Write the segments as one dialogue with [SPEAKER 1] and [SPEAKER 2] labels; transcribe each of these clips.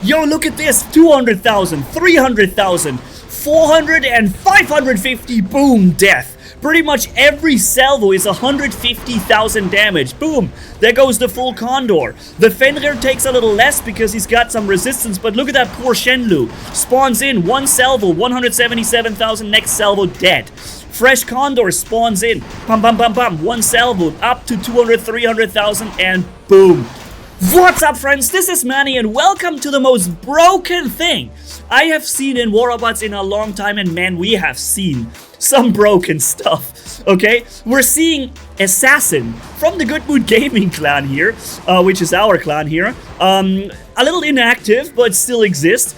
[SPEAKER 1] Yo, look at this. 200,000, 300,000, 400 and 550. Boom, death. Pretty much every salvo is 150,000 damage. Boom. There goes the full Condor. The Fenrir takes a little less because he's got some resistance, but look at that poor Shenlu. Spawns in, one salvo, 177,000, next salvo, dead. Fresh Condor spawns in, bam, bam, bam, bam, one salvo, up to 200, 300,000, and boom. What's up, friends? This is Manni, and welcome to the most broken thing I have seen in War Robots in a long time, and man, we have seen some broken stuff, okay? We're seeing Assassin from the Good Mood Gaming clan here, which is our clan here, a little inactive, but still exists,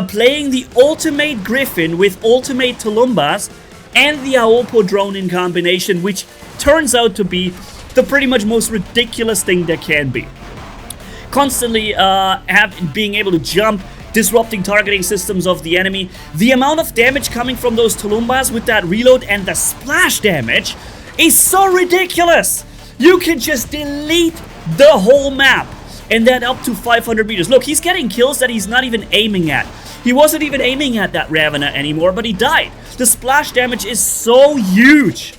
[SPEAKER 1] playing the ultimate Griffin with ultimate Tulumbas and the Aopo drone in combination, which turns out to be the pretty much most ridiculous thing there can be. Constantly being able to jump, disrupting targeting systems of the enemy. The amount of damage coming from those Tulumbas with that reload and the splash damage is so ridiculous. You can just delete the whole map, and then up to 500 meters. Look, he's getting kills that he's not even aiming at. He wasn't even aiming at that Ravena anymore, but he died. The splash damage is so huge.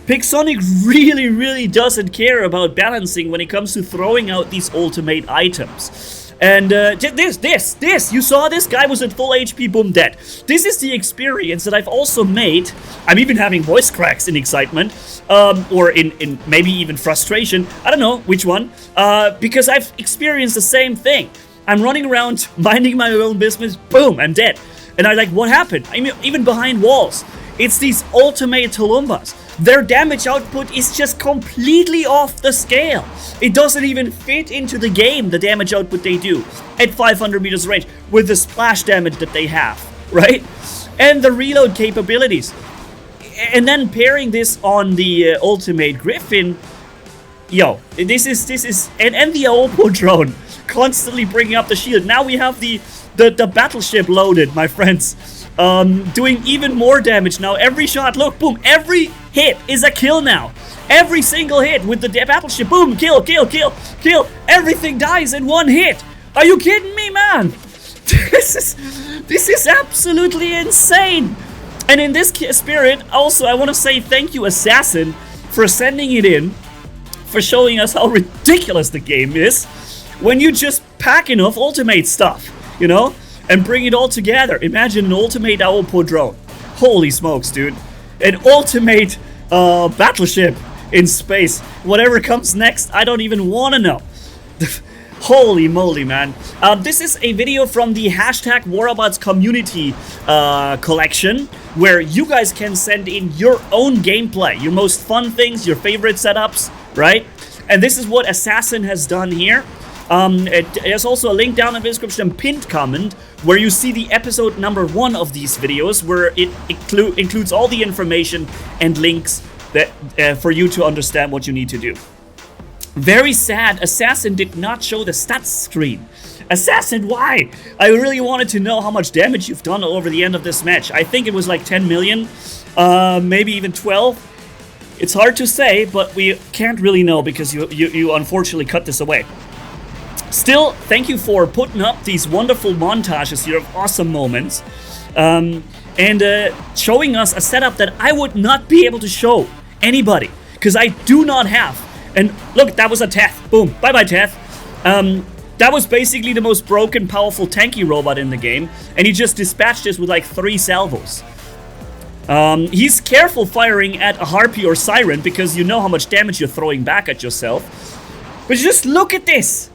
[SPEAKER 1] Pixonic really doesn't care about balancing when it comes to throwing out these ultimate items. And this, you saw this guy was at full HP, boom, dead. This is the experience that I've also made. I'm even having voice cracks in excitement, or in maybe even frustration. I don't know which one, because I've experienced the same thing. I'm running around, minding my own business, boom, I'm dead. And I'm like, what happened? I mean, even behind walls. It's these ultimate Tulumbas. Their damage output is just completely off the scale. It doesn't even fit into the game, the damage output they do at 500 meters range with the splash damage that they have, right? And the reload capabilities. And then pairing this on the ultimate Griffin, yo, this is and the Aopo drone constantly bringing up the shield. Now we have the Battleship loaded, my friends. Doing even more damage now. Every shot, look, boom, every hit is a kill now. Every single hit with the Battleship, boom, kill. Everything dies in one hit. Are you kidding me, man? This is absolutely insane. And in this spirit, also, I want to say thank you, Assassin, for sending it in, for showing us how ridiculous the game is when you just pack enough ultimate stuff, you know? And bring it all together. Imagine an ultimate Aopo drone. Holy smokes, dude. An ultimate battleship in space. Whatever comes next, I don't even want to know. Holy moly, man. This is a video from the hashtag WRCommunity collection, where you guys can send in your own gameplay, your most fun things, your favorite setups, right? And this is what Assassin has done here. There's also a link down in the description, pinned comment, where you see the episode number 1 of these videos, where it includes all the information and links that for you to understand what you need to do. Very sad, Assassin did not show the stats screen. Assassin, why? I really wanted to know how much damage you've done over the end of this match. I think it was like 10 million, maybe even 12. It's hard to say, but we can't really know because you unfortunately cut this away. Still, thank you for putting up these wonderful montages here of awesome moments, and showing us a setup that I would not be able to show anybody, because I do not have. And look, that was a Teth. Boom. Bye-bye, Teth. That was basically the most broken, powerful, tanky robot in the game, and he just dispatched this with like 3 salvos. He's careful firing at a Harpy or Siren, because you know how much damage you're throwing back at yourself. But just look at this.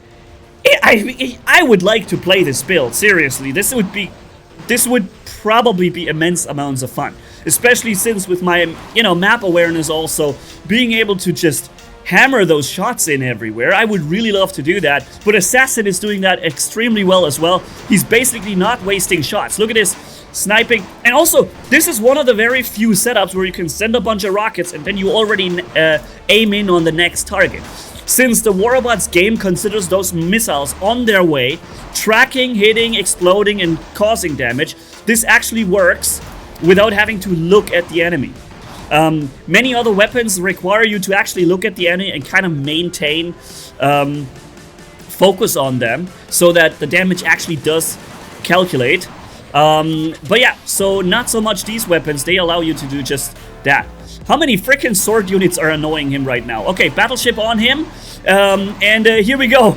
[SPEAKER 1] I would like to play this build, seriously. This would probably be immense amounts of fun, especially since with my, map awareness also, being able to just hammer those shots in everywhere. I would really love to do that, but Assassin is doing that extremely well as well. He's basically not wasting shots. Look at this, sniping. And also, this is one of the very few setups where you can send a bunch of rockets and then you already aim in on the next target. Since the War Robots game considers those missiles on their way, tracking, hitting, exploding, and causing damage, this actually works without having to look at the enemy. Many other weapons require you to actually look at the enemy and kind of maintain focus on them so that the damage actually does calculate. But yeah, so not so much these weapons. They allow you to do just that. How many freaking sword units are annoying him right now? Okay, Battleship on him. And here we go.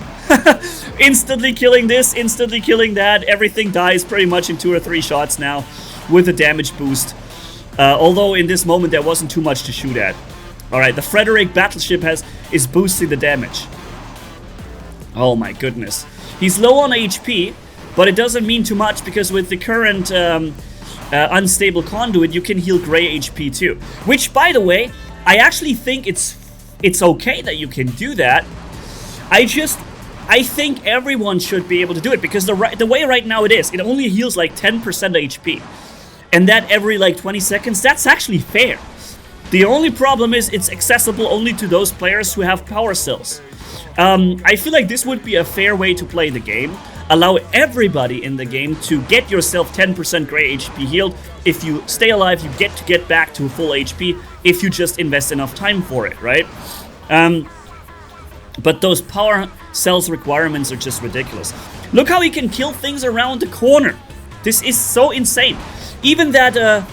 [SPEAKER 1] Instantly killing this, instantly killing that. Everything dies pretty much in 2 or 3 shots now with a damage boost. Although in this moment there wasn't too much to shoot at. Alright, the Frederick Battleship is boosting the damage. Oh my goodness. He's low on HP, but it doesn't mean too much because with the current unstable conduit, you can heal gray HP too. Which, by the way, I actually think it's okay that you can do that. I think everyone should be able to do it because the way right now it only heals like 10% HP. And that every like 20 seconds, that's actually fair. The only problem is it's accessible only to those players who have power cells. I feel like this would be a fair way to play the game. Allow everybody in the game to get yourself 10% gray HP healed. If you stay alive, you get back to full HP if you just invest enough time for it, right? But those power cells requirements are just ridiculous. Look how he can kill things around the corner. This is so insane. Even that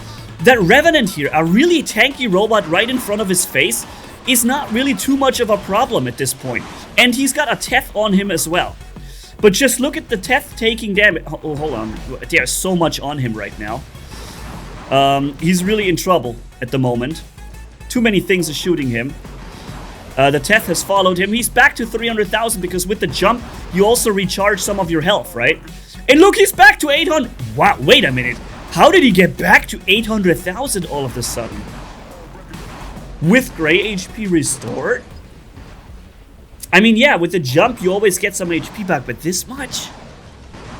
[SPEAKER 1] Revenant here, a really tanky robot right in front of his face, is not really too much of a problem at this point. And he's got a Teth on him as well. But just look at the Teth taking damage. Oh, hold on. There's so much on him right now. He's really in trouble at the moment. Too many things are shooting him. The Teth has followed him. He's back to 300,000 because with the jump, you also recharge some of your health, right? And look, he's back to 800. Wow, wait a minute. How did he get back to 800,000 all of a sudden? With gray HP restored? I mean, yeah, with the jump, you always get some HP back, but this much?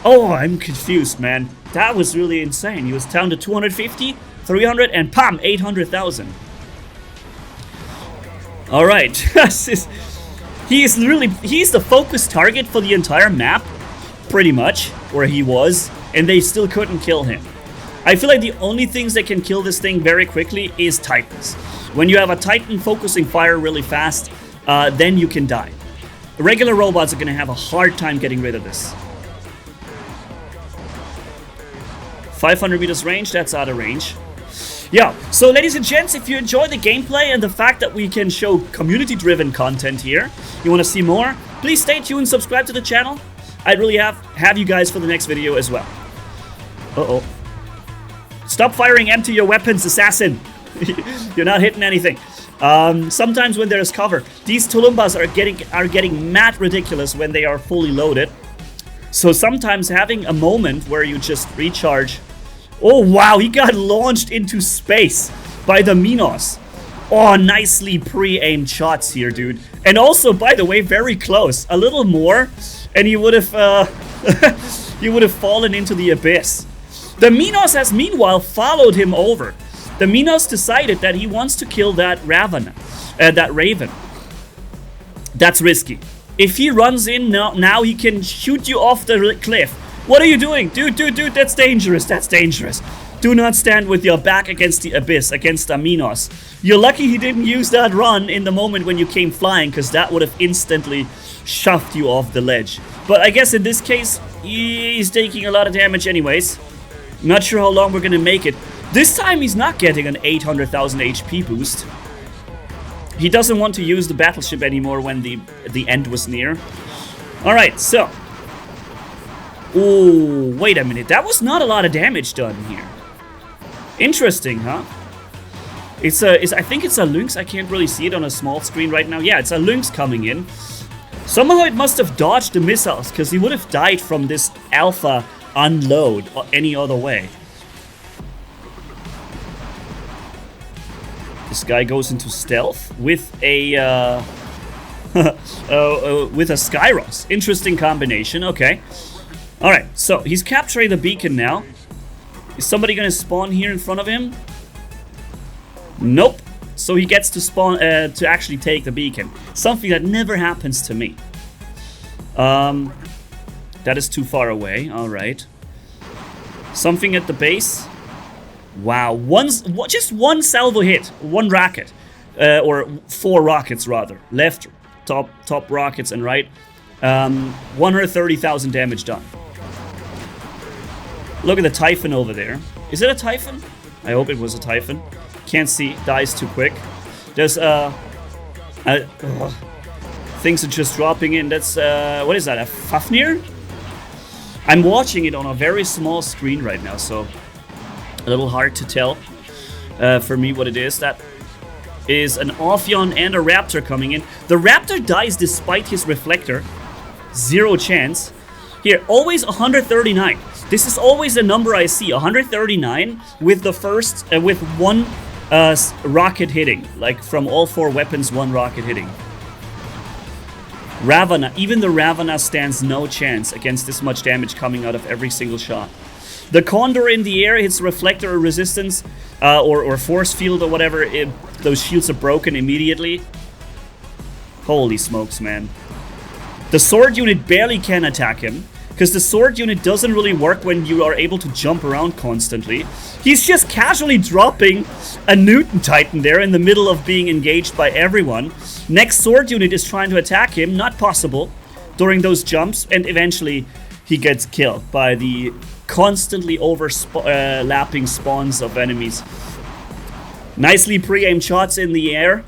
[SPEAKER 1] Oh, I'm confused, man. That was really insane. He was down to 250, 300, and pam, 800,000. Alright. He's the focus target for the entire map, pretty much, where he was, and they still couldn't kill him. I feel like the only things that can kill this thing very quickly is Titans. When you have a Titan focusing fire really fast, then you can die. Regular robots are going to have a hard time getting rid of this. 500 meters range, that's out of range. Yeah, so ladies and gents, if you enjoy the gameplay and the fact that we can show community-driven content here, you want to see more, please stay tuned, subscribe to the channel. I'd really have you guys for the next video as well. Uh-oh. Stop firing empty your weapons, assassin. You're not hitting anything. Sometimes when there's cover, these Tulumbas are getting mad ridiculous when they are fully loaded. So sometimes having a moment where you just recharge. Oh wow, he got launched into space by the Minos. Oh, nicely pre-aimed shots here, dude. And also, by the way, very close. A little more, and he would have he would have fallen into the abyss. The Minos has meanwhile followed him over. The Minos decided that he wants to kill that Raven. That's risky. If he runs in now he can shoot you off the cliff. What are you doing? Dude, that's dangerous. That's dangerous. Do not stand with your back against the abyss, against a Minos. You're lucky he didn't use that run in the moment when you came flying, because that would have instantly shoved you off the ledge. But I guess in this case, he's taking a lot of damage anyways. Not sure how long we're gonna make it. This time he's not getting an 800,000 HP boost. He doesn't want to use the Battleship anymore when the end was near. Alright, so. Oh, wait a minute. That was not a lot of damage done here. Interesting, huh? I think it's a Lynx. I can't really see it on a small screen right now. Yeah, it's a Lynx coming in. Somehow it must have dodged the missiles, because he would have died from this Alpha unload or any other way. This guy goes into stealth with a Skyros. Interesting combination. Okay. All right. So he's capturing the beacon now. Is somebody gonna spawn here in front of him? Nope. So he gets to spawn to actually take the beacon. Something that never happens to me. That is too far away. All right. Something at the base. Wow. Just one salvo hit. One rocket. Or 4 rockets, rather. Left, top rockets, and right. 130,000 damage done. Look at the Typhon over there. Is it a Typhon? I hope it was a Typhon. Can't see. Dies too quick. There's things are just dropping in. That's what is that? A Fafnir? I'm watching it on a very small screen right now, so a little hard to tell for me what it is. That is an Ophion and a Raptor coming in. The Raptor dies despite his reflector. 0 chance. Here, always 139. This is always a number I see. 139 with the first, with one rocket hitting. Like from all 4 weapons, 1 rocket hitting. Ravana, even the Ravana stands no chance against this much damage coming out of every single shot. The Condor in the air hits reflector or resistance, or force field or whatever. Those shields are broken immediately. Holy smokes, man. The sword unit barely can attack him, because the sword unit doesn't really work when you are able to jump around constantly. He's just casually dropping a Newton Titan there in the middle of being engaged by everyone. Next sword unit is trying to attack him, not possible during those jumps, and eventually he gets killed by the constantly overlapping spawns of enemies. Nicely pre-aimed shots in the air.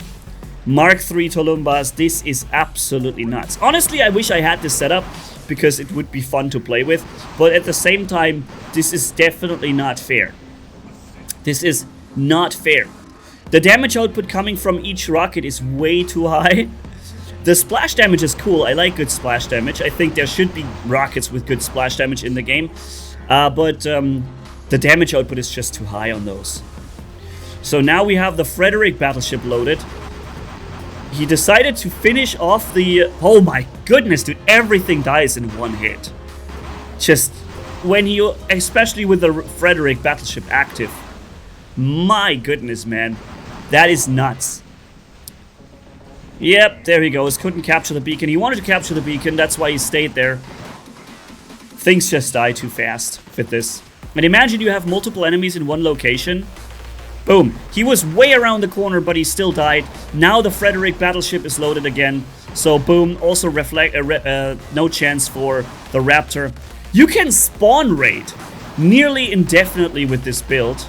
[SPEAKER 1] Mark III Tulumbas, this is absolutely nuts. Honestly, I wish I had this setup because it would be fun to play with, but at the same time, this is definitely not fair. This is not fair. The damage output coming from each rocket is way too high. The splash damage is cool. I like good splash damage. I think there should be rockets with good splash damage in the game, but the damage output is just too high on those. So now we have the Frederick Battleship loaded. He decided to finish off the... Oh my goodness, dude. Everything dies in 1 hit. Just when you... Especially with the Frederick Battleship active. My goodness, man. That is nuts. Yep, there he goes. Couldn't capture the beacon. He wanted to capture the beacon. That's why he stayed there. Things just die too fast with this. And imagine you have multiple enemies in one location. Boom. He was way around the corner, but he still died. Now the Frederick Battleship is loaded again. So boom. Also reflect no chance for the Raptor. You can spawn raid nearly indefinitely with this build.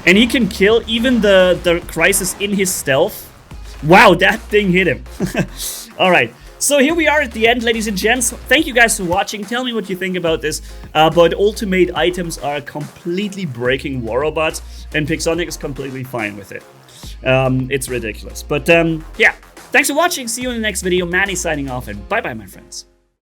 [SPEAKER 1] And he can kill even the Crisis in his stealth. Wow, that thing hit him. Alright. So here we are at the end, ladies and gents. Thank you guys for watching. Tell me what you think about this. But ultimate items are completely breaking war robots, and Pixonic is completely fine with it. It's ridiculous. But yeah, thanks for watching. See you in the next video. Manni signing off, and bye-bye, my friends.